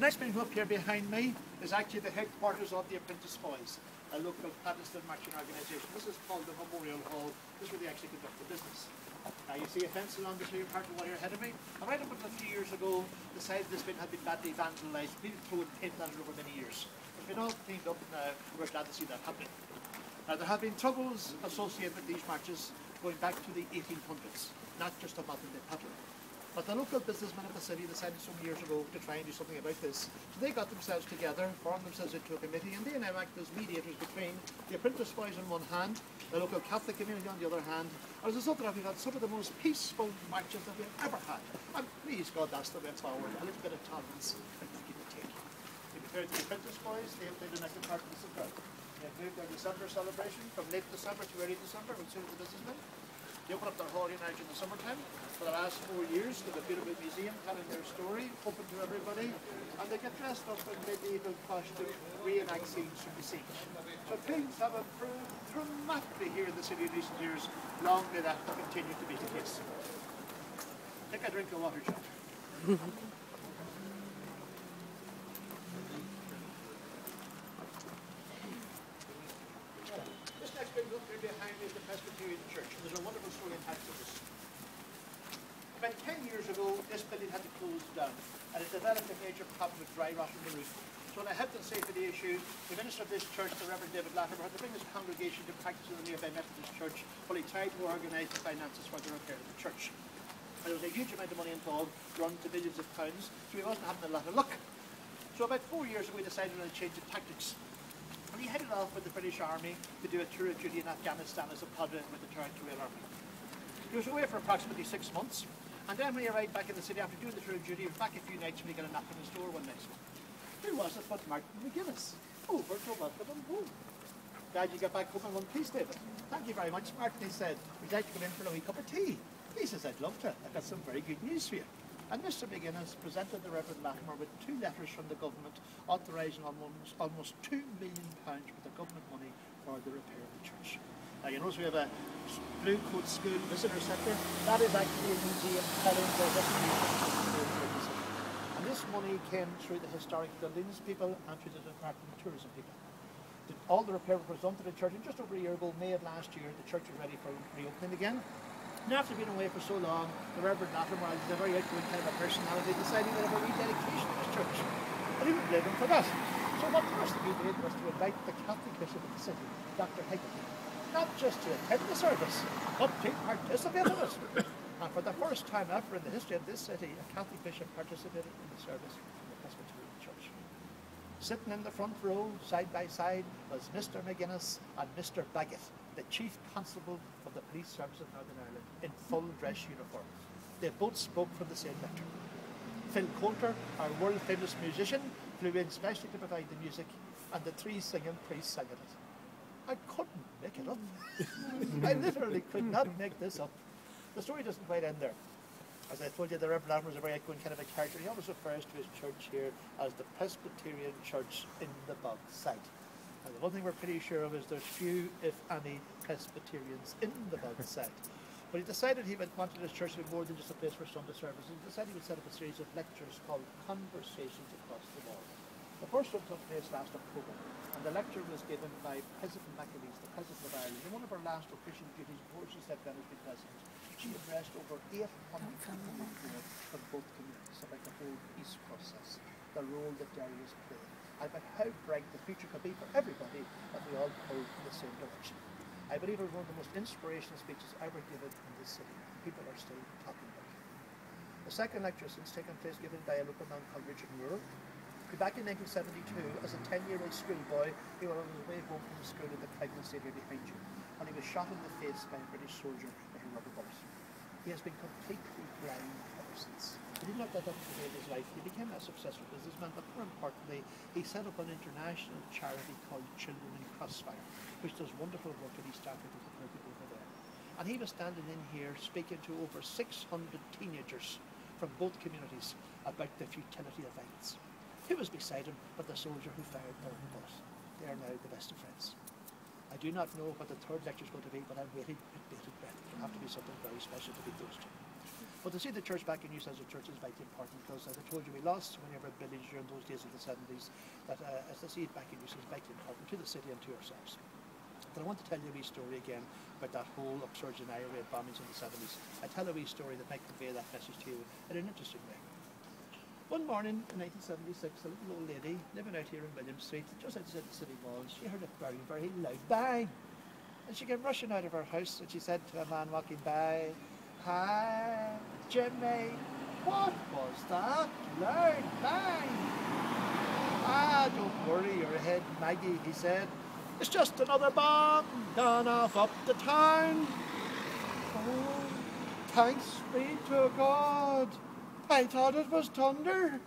next building up here behind me is actually the headquarters of the Apprentice Boys, a local Protestant marching organisation. This is called the Memorial Hall. This is where they actually conduct the business. Now you see a fence along the clear part of the wall here ahead of me. And right up until a few years ago, the side of this building had been badly vandalised. People thrown paint on it over many years. It's been all cleaned up and we're glad to see that happening. Now there have been troubles associated with these marches going back to the 1800s, not just a modern day pattern. But the local businessmen of the city decided some years ago to try and do something about this. So they got themselves together, formed themselves into a committee, and they now act as mediators between the Apprentice Boys on one hand, the local Catholic community on the other hand. As a result of that, we've had some of the most peaceful marches that we've ever had. And please God, that's the way forward. A little bit of tolerance and give and take. To be fair to the Apprentice Boys, they have played an active part in this as well. They've moved their December celebration from late December to early December, with some of the businessmen. They open up their hall here now in the summertime. For the last 4 years, they have a beautiful museum telling their story, open to everybody, and they get dressed up in medieval costume, reenact scenes from the siege. So things have improved dramatically here in the city in recent years. Long may that continue to be the case. Take a drink of water, John. This next building up here behind me is the Presbyterian Church. There's a wonderful story attached to this. About 10 years ago, this building had to close down, and it developed a major problem with dry rot in the roof. So on a health and safety issue, the minister of this church, the Reverend David Latimer, had to bring his congregation to practice in the nearby Methodist church while he tried to organise the finances for the repair of the church. And there was a huge amount of money involved, run to millions of pounds, so he wasn't having a lot of luck. So about 4 years ago, we decided on a change of tactics. And he headed off with the British Army to do a tour of duty in Afghanistan as a padre with the Territorial Army. He was away for approximately 6 months. And then when he arrived back in the city after doing the tour of duty, he was back a few nights when he got a knock on his door one night. Who was it but Martin McGuinness? Over to welcome him home. Glad you got back home in one piece, David. Thank you very much, Martin, he said. Would you like to come in for a wee cup of tea? He says, I'd love to. I've got some very good news for you. And Mr. McGuinness presented the Reverend Latimer with 2 letters from the government authorising almost £2 million worth of government money for the repair of the church. Now you notice we have a Blue Coat School visitor centre. That is actually a museum telling the history of the city. And this money came through the historic buildings people and through the Department of Tourism people. All the repair was done to the church, and just over a year ago, May of last year, the church was ready for reopening again. And after being away for so long, the Reverend Latimer, who's a very outgoing kind of a personality, decided to have a rededication of his church. And he would blame him for that. So what first thing he did was to invite the Catholic Bishop of the city, Dr. Higgins, not just to attend the service, but to participate in it. And for the first time ever in the history of this city, a Catholic bishop participated in the service in the Presbyterian Church. Sitting in the front row, side by side, was Mr. McGuinness and Mr. Baggett, the Chief Constable of the Police Service of Northern Ireland, in full dress uniform. They both spoke from the same lecture. Phil Coulter, our world-famous musician, flew in specially to provide the music, and the 3 singing priests sang it. I couldn't make it up. I literally could not make this up. The story doesn't quite end there. As I told you, the Reverend Latimer was a very outgoing kind of a character. He always refers to his church here as the Presbyterian Church in the Bog site. And the one thing we're pretty sure of is there's few, if any, Presbyterians in the Bog site. But he decided he wanted his church to be more than just a place for Sunday services. He decided he would set up a series of lectures called Conversations Across the Wall. The first one took place last October, and the lecture was given by President McAleese, the President of Ireland. In one of her last official duties before she stepped down as the President, she addressed over 800 people here from both communities about the whole peace process, the role that Derry is playing, and about how bright the future could be for everybody if we all pulled in the same direction. I believe it was one of the most inspirational speeches ever given in this city. People are still talking about it. The second lecture since taken place given by a local man called Richard Moore. Back in 1972, as a 10-year-old schoolboy, he was on his way home from school in the Clyde Stadium behind you, and he was shot in the face by a British soldier with a rubber bullet. He has been completely blind ever since. He did not let that into his life. He became a successful businessman, but more importantly, he set up an international charity called Children in Crossfire, which does wonderful work, and he started with the people over there. And he was standing in here speaking to over 600 teenagers from both communities about the futility of violence. He was beside him but the soldier who fired the bullet. They are now the best of friends. I do not know what the third lecture is going to be, but I'm waiting with bated breath. It will have to be something very special to beat those two. But But to see the church back in use as a church is vitally important, because as I told you, we lost so many of our buildings during those days of the 70s, that as to see it back in use is vitally important to the city and to ourselves. But I want to tell you a wee story again about that whole upsurge in IRA bombings in the 70s. I tell a wee story that might convey that message to you in an interesting way. One morning in 1976, a little old lady living out here in William Street, just outside the city walls, she heard a very, very loud bang. And she came rushing out of her house and she said to a man walking by, "Hi, Jimmy, what was that loud bang?" "Ah, don't worry your head, Maggie," he said. "It's just another bomb gone off up the town." "Oh, thanks be to God. I thought it was thunder."